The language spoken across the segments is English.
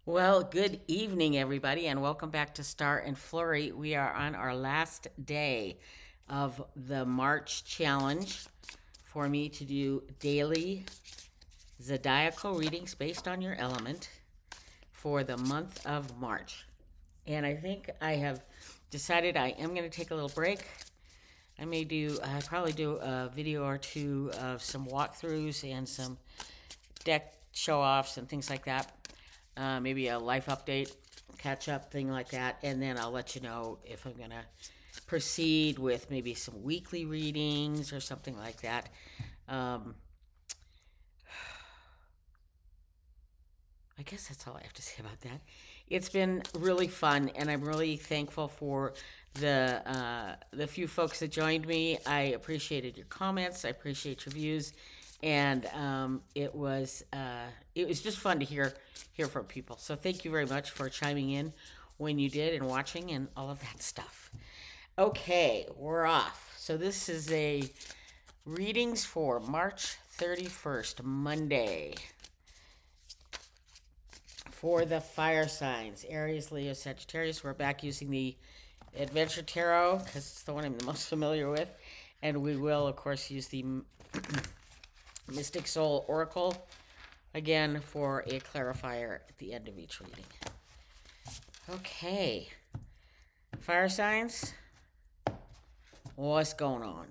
Well, good evening, everybody, and welcome back to Star and Flurry. We are on our last day of the March challenge for me to do daily zodiacal readings based on your element for the month of March. And I think I have decided I am going to take a little break. I probably do a video or two of some walkthroughs and some deck show offs and things like that. Maybe a life update, catch up thing like that, and then I'll let you know if I'm gonna proceed with maybe some weekly readings or something like that. Um, I guess that's all I have to say about that. It's been really fun, and I'm really thankful for the few folks that joined me. I appreciated your comments. I appreciate your views, and it was just fun to hear from people. So thank you very much for chiming in when you did and watching and all of that stuff. Okay, we're off. So this is a readings for March 31st, Monday. For the fire signs, Aries, Leo, Sagittarius, we're back using the Adventure Tarot because it's the one I'm the most familiar with. And we will, of course, use the Mystic Soul Oracle again for a clarifier at the end of each reading. Okay. Fire signs, what's going on?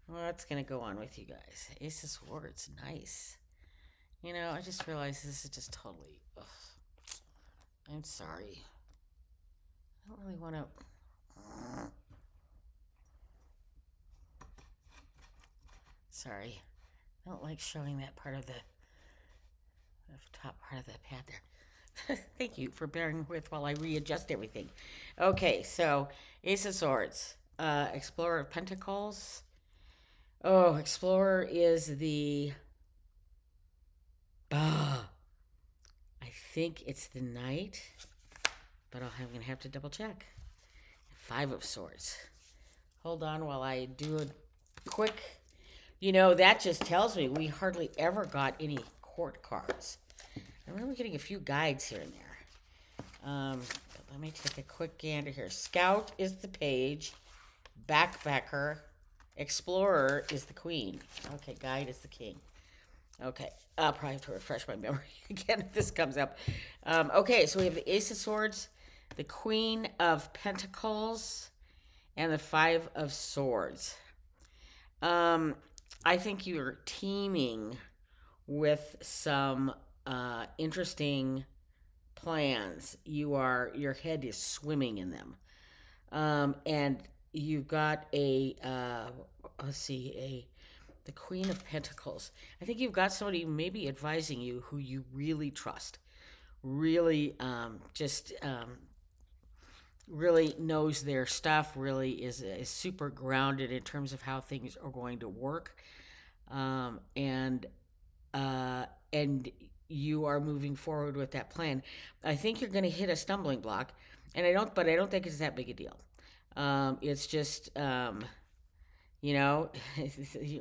What's going to go on with you guys? Ace of Swords, nice. You know, I just realized this is just totally. Ugh. I'm sorry. I don't really want to. Sorry. I don't like showing that part of the top part of the pad there. Thank you for bearing with while I readjust everything. Okay, so Ace of Swords, Explorer of Pentacles. Oh, Explorer is the. I think it's the Knight, but I'm going to have to double check. Five of Swords. Hold on while I do a quick. You know, that just tells me we hardly ever got any court cards. I remember getting a few guides here and there. Let me take a quick gander here. Scout is the page. Backpacker. Explorer is the queen. Okay, guide is the king. Okay, I'll probably have to refresh my memory again if this comes up. Okay, so we have the Ace of Swords, the Queen of Pentacles, and the Five of Swords. I think you're teaming with some interesting plans. Your head is swimming in them, and you've got the Queen of Pentacles. I think you've got somebody maybe advising you who you really trust, really really knows their stuff, really is super grounded in terms of how things are going to work, and you are moving forward with that plan. I think you're going to hit a stumbling block, but I don't think it's that big a deal. It's just you know,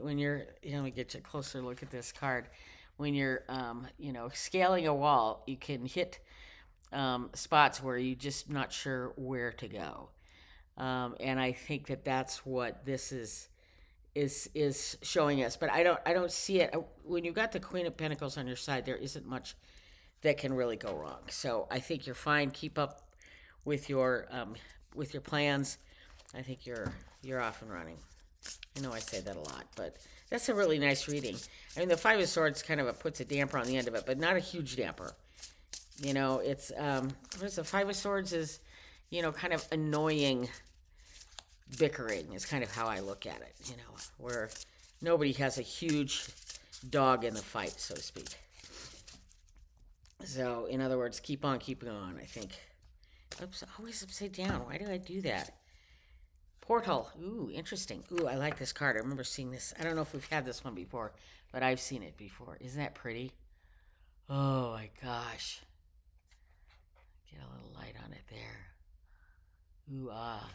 when you're, let me get you a closer look at this card. When you're, scaling a wall, you can hit spots where you're just not sure where to go. And I think that that's what this is showing us. But I don't see it when you've got the Queen of Pentacles on your side. There isn't much that can really go wrong. So I think you're fine. Keep up with your plans. I think you're off and running. I know I say that a lot, but that's a really nice reading. I mean, the Five of Swords kind of puts a damper on the end of it, but not a huge damper. You know, it's the Five of Swords is, kind of annoying bickering is kind of how I look at it. Where nobody has a huge dog in the fight, so to speak. So, in other words, keep on keeping on. I think. Oops, always upside down. Why do I do that? Portal. Ooh, interesting. Ooh, I like this card. I remember seeing this. I don't know if we've had this one before, but I've seen it before. Isn't that pretty? Oh my gosh. Get a little light on it there. Ooh, ah.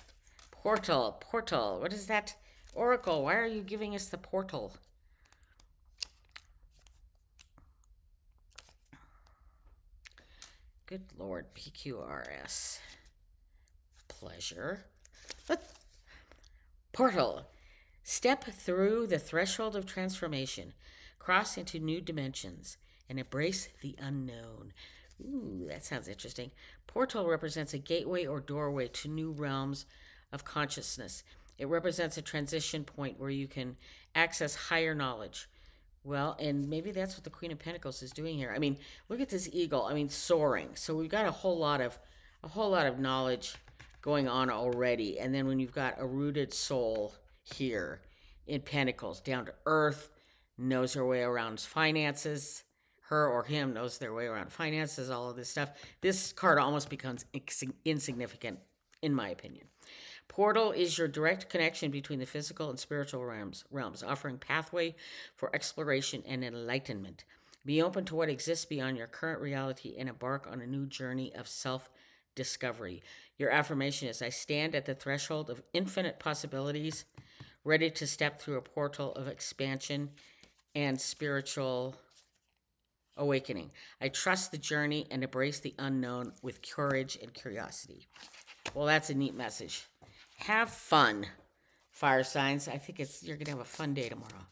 Portal. Portal. What is that? Oracle, why are you giving us the portal? Good Lord, PQRS. Pleasure. Portal. Step through the threshold of transformation, cross into new dimensions, and embrace the unknown. Ooh, that sounds interesting. Portal represents a gateway or doorway to new realms of consciousness. It represents a transition point where you can access higher knowledge. Well, and maybe that's what the Queen of Pentacles is doing here. I mean, look at this eagle. I mean, soaring. So we've got a whole lot of knowledge going on already. And then when you've got a rooted soul here in Pentacles, down to earth, knows her way around finances, her or him knows their way around finances, all of this stuff. This card almost becomes insignificant, in my opinion. Portal is your direct connection between the physical and spiritual realms, offering pathway for exploration and enlightenment. Be open to what exists beyond your current reality and embark on a new journey of self-discovery. Your affirmation is, I stand at the threshold of infinite possibilities, ready to step through a portal of expansion and spiritual awakening. I trust the journey and embrace the unknown with courage and curiosity. Well, that's a neat message. Have fun, fire signs. I think you're going to have a fun day tomorrow.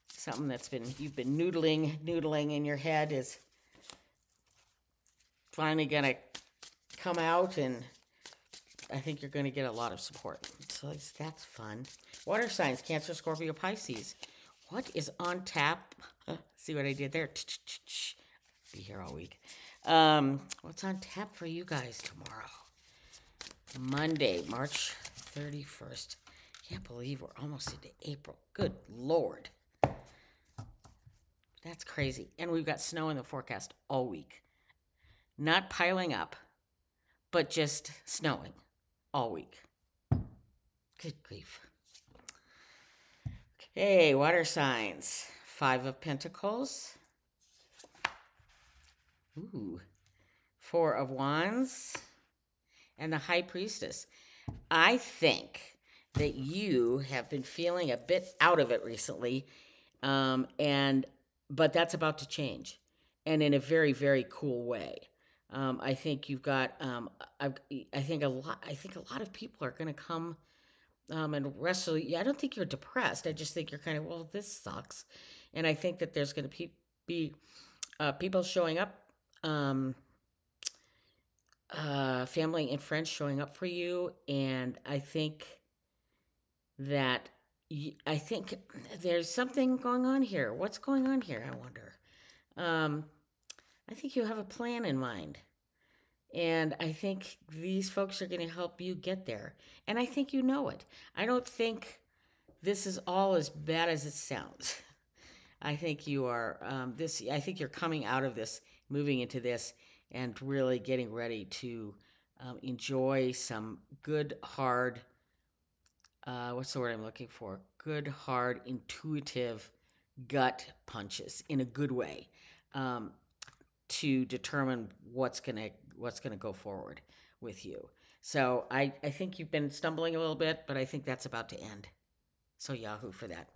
Something you've been noodling in your head is finally going to come out, and I think you're going to get a lot of support. So that's fun. Water signs, Cancer, Scorpio, Pisces. What is on tap? See what I did there? Be here all week. What's on tap for you guys tomorrow? Monday, March 31st. Can't believe we're almost into April. Good Lord. That's crazy. And we've got snow in the forecast all week. Not piling up, but just snowing all week. Good grief. Okay, water signs. 5 of Pentacles. Ooh. 4 of Wands. And the High Priestess. I think that you have been feeling a bit out of it recently, but that's about to change, and in a very, very cool way. I think you've got. I think a lot of people are going to come and wrestle you. I don't think you're depressed. I just think you're kind of, well, this sucks, and I think that there's going to be people showing up. Family and friends showing up for you, and I think that there's something going on here. What's going on here, I wonder? I think you have a plan in mind, and I think these folks are going to help you get there, and I think you know it. I don't think this is all as bad as it sounds. I think you are I think you're coming out of this, moving into this, and really getting ready to enjoy some good, hard, what's the word I'm looking for? Good, hard, intuitive gut punches in a good way to determine what's gonna go forward with you. So I think you've been stumbling a little bit, but I think that's about to end. So Yahoo for that.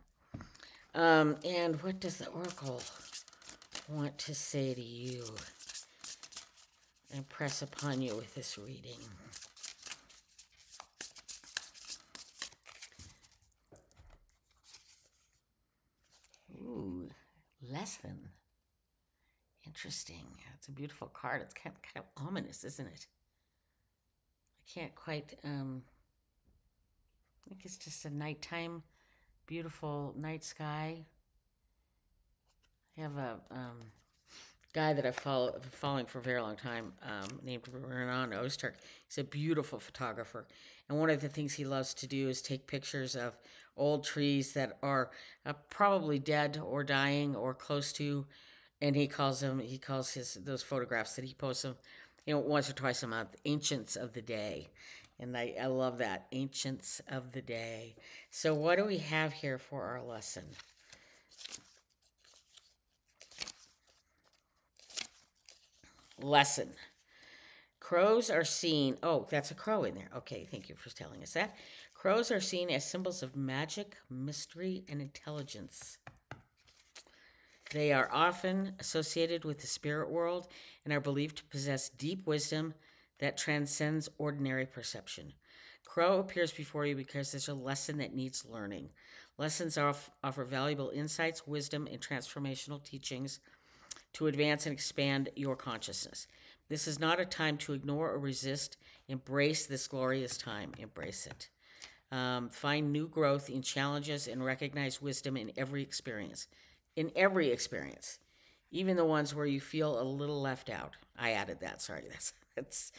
And what does the Oracle want to say to you? Impress upon you with this reading. Ooh, lesson. Interesting. It's a beautiful card. It's kind of ominous, isn't it? I can't quite. I think it's just a nighttime, beautiful night sky. I have a guy that I've following for a very long time, named Renan Osterk. He's a beautiful photographer, and one of the things he loves to do is take pictures of old trees that are probably dead or dying or close to, and he calls those photographs that he posts them, once or twice a month, Ancients of the Day, and I love that, Ancients of the Day. So what do we have here for our lesson? Lesson. Crows are seen. Oh, that's a crow in there. Okay, thank you for telling us that. Crows are seen as symbols of magic, mystery, and intelligence. They are often associated with the spirit world and are believed to possess deep wisdom that transcends ordinary perception. Crow appears before you because there's a lesson that needs learning. Lessons offer valuable insights, wisdom, and transformational teachings to advance and expand your consciousness. This is not a time to ignore or resist. Embrace this glorious time. Embrace it. Find new growth in challenges and recognize wisdom in every experience. In every experience, even the ones where you feel a little left out. I added that. Sorry, that's.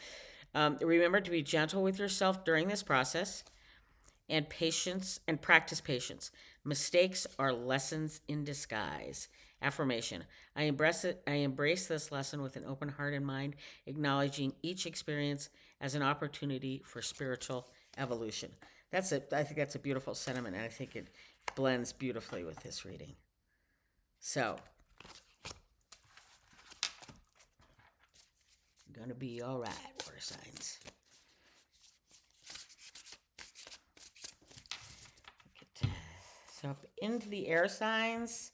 Remember to be gentle with yourself during this process, and practice patience. Mistakes are lessons in disguise. Affirmation. I embrace this lesson with an open heart and mind, acknowledging each experience as an opportunity for spiritual evolution. I think that's a beautiful sentiment, and I think it blends beautifully with this reading. So, gonna be all right, water signs. So up into the air signs,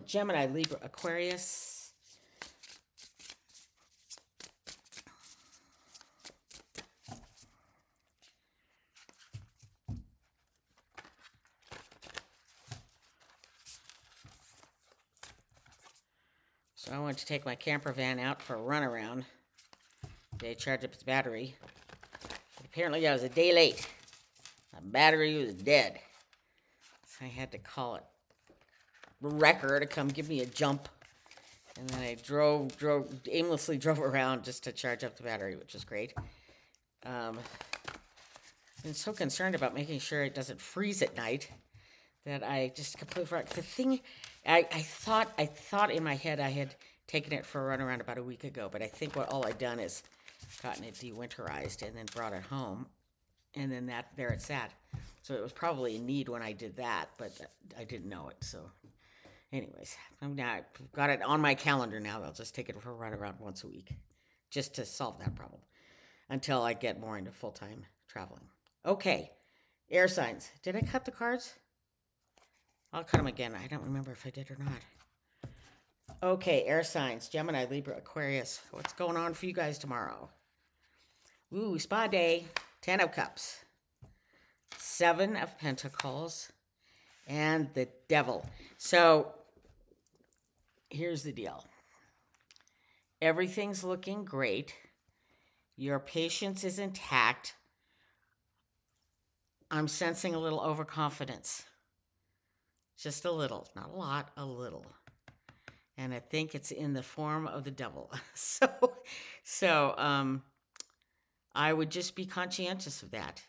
Gemini, Libra, Aquarius. So I went to take my camper van out for a runaround. They charged up its battery. But apparently I was a day late. My battery was dead. So I had to call it wrecker to come give me a jump. And then I aimlessly drove around just to charge up the battery, which was great. I've been so concerned about making sure it doesn't freeze at night that I just completely forgot. The thing, I thought in my head I had taken it for a run around about a week ago, but I think all I'd done is gotten it dewinterized and then brought it home, and then there it sat. So it was probably in need when I did that, but I didn't know it. So, anyways, I've got it on my calendar now. I'll just take it for a run around once a week, just to solve that problem until I get more into full-time traveling. Okay, air signs. Did I cut the cards? I'll cut them again. I don't remember if I did or not. Okay, air signs. Gemini, Libra, Aquarius. What's going on for you guys tomorrow? Ooh, spa day. 10 of Cups. 7 of Pentacles. And the Devil. So, here's the deal. Everything's looking great. Your patience is intact. I'm sensing a little overconfidence. Just a little, not a lot, a little. And I think it's in the form of the devil. So I would just be conscientious of that.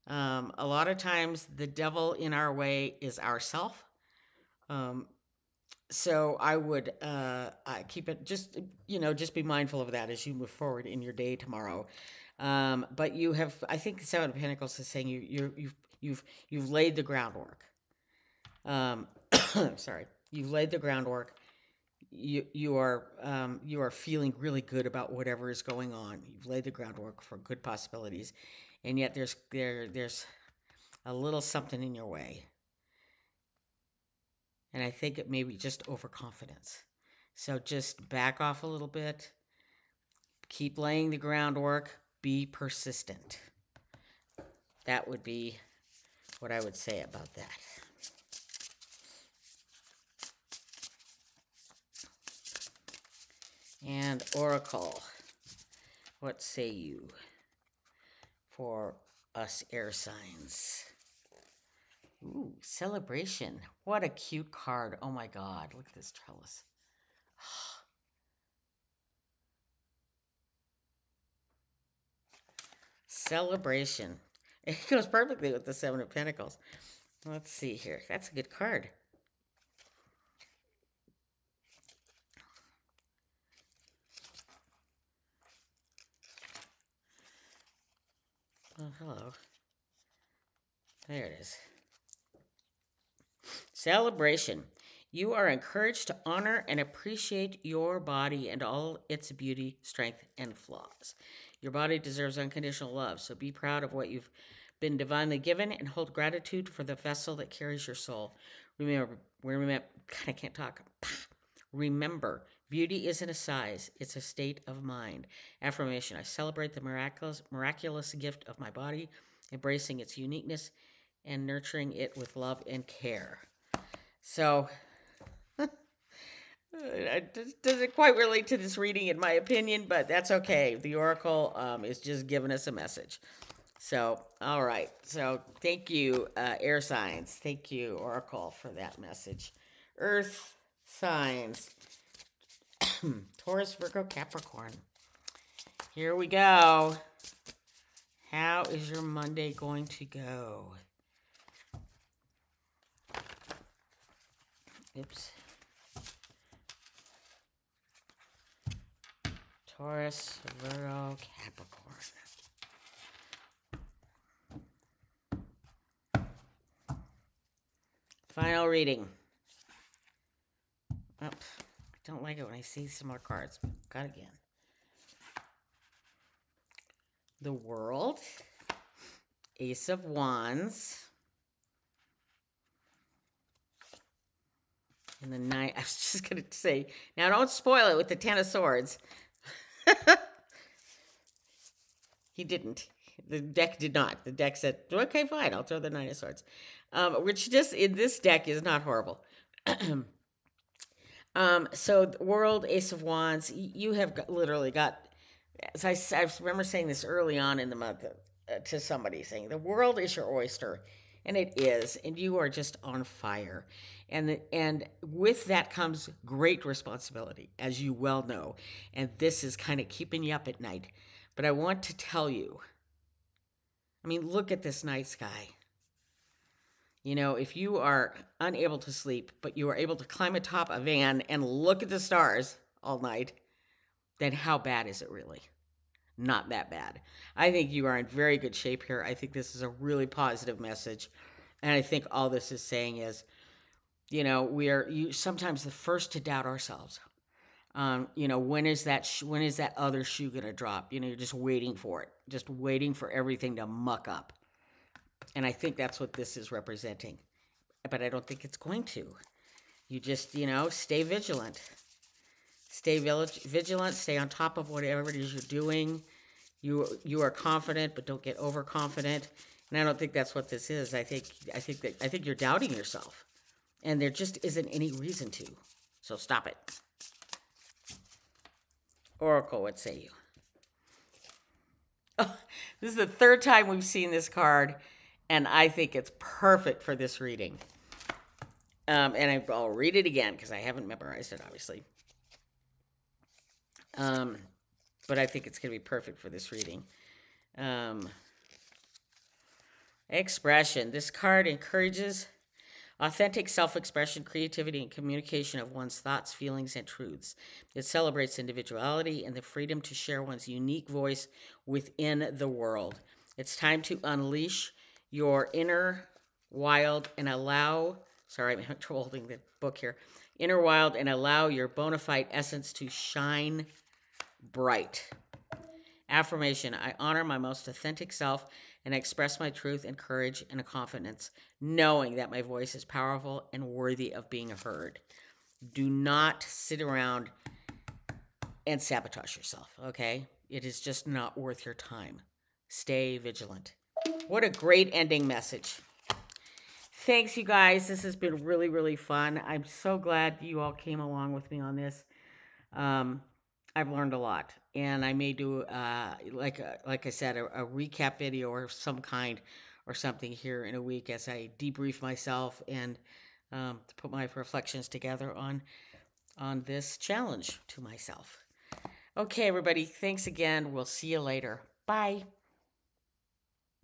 A lot of times the devil in our way is ourself. So I would keep it just be mindful of that as you move forward in your day tomorrow. But you have, I think the 7 of Pentacles is saying you've laid the groundwork. Sorry, you've laid the groundwork. You are feeling really good about whatever is going on. You've laid the groundwork for good possibilities, and yet there's a little something in your way, and I think it may be just overconfidence. So just back off a little bit. Keep laying the groundwork. Be persistent. That would be what I would say about that. And Oracle, what say you for us air signs? Ooh, celebration. What a cute card. Oh my God, look at this trellis. Celebration. It goes perfectly with the 7 of Pentacles. Let's see here. That's a good card. Oh, hello. There it is. Celebration. You are encouraged to honor and appreciate your body and all its beauty, strength, and flaws. Your body deserves unconditional love, so be proud of what you've been divinely given and hold gratitude for the vessel that carries your soul. Remember, God, I can't talk. Remember, beauty isn't a size, it's a state of mind. Affirmation: I celebrate the miraculous gift of my body, embracing its uniqueness and nurturing it with love and care. So, it doesn't quite relate to this reading, in my opinion, but that's okay. The Oracle is just giving us a message. So, all right. So, thank you, air signs. Thank you, Oracle, for that message. Earth signs. Taurus, Virgo, Capricorn. Here we go. How is your Monday going to go? Oops. Taurus, Virgo, Capricorn. Final reading. Oh, I don't like it when I see similar cards. Got again. The World. Ace of Wands. And the Nine. I was just going to say, now don't spoil it with the Ten of Swords. He didn't. The deck did not. The deck said, okay, fine, I'll throw the Nine of Swords. Which just in this deck is not horrible. So the World, Ace of Wands, you have literally got, as I remember saying this early on in the month to somebody, saying the world is your oyster, and it is, and you are just on fire. And with that comes great responsibility, as you well know, and this is kind of keeping you up at night. But I want to tell you, I mean, look at this night sky. You know, if you are unable to sleep, but you are able to climb atop a van and look at the stars all night, then how bad is it really? Not that bad. I think you are in very good shape here. I think this is a really positive message. And I think all this is saying is, you know, we are sometimes the first to doubt ourselves. You know, when is that other shoe going to drop? You know, you're just waiting for it, just waiting for everything to muck up. And I think that's what this is representing. But I don't think it's going to. You just, you know, stay vigilant. Stay vigilant. Stay on top of whatever it is you're doing. You are confident, but don't get overconfident. And I don't think that's what this is. I think you're doubting yourself. And there just isn't any reason to. So stop it. Oracle, what say you? Oh, this is the third time we've seen this card, and I think it's perfect for this reading. And I'll read it again because I haven't memorized it, obviously. But I think it's going to be perfect for this reading. Expression. This card encourages authentic self-expression, creativity, and communication of one's thoughts, feelings, and truths. It celebrates individuality and the freedom to share one's unique voice within the world. It's time to unleash your inner wild and allow, sorry, I'm having trouble holding the book here, inner wild and allow your bona fide essence to shine bright. Affirmation. I honor my most authentic self and express my truth and courage and confidence, knowing that my voice is powerful and worthy of being heard. Do not sit around and sabotage yourself, okay? It is just not worth your time. Stay vigilant. What a great ending message. Thanks, you guys. This has been really, really fun. I'm so glad you all came along with me on this. I've learned a lot, and I may do, like I said, a recap video or some kind or something here in a week as I debrief myself and to put my reflections together on this challenge to myself. Okay, everybody, thanks again. We'll see you later. Bye.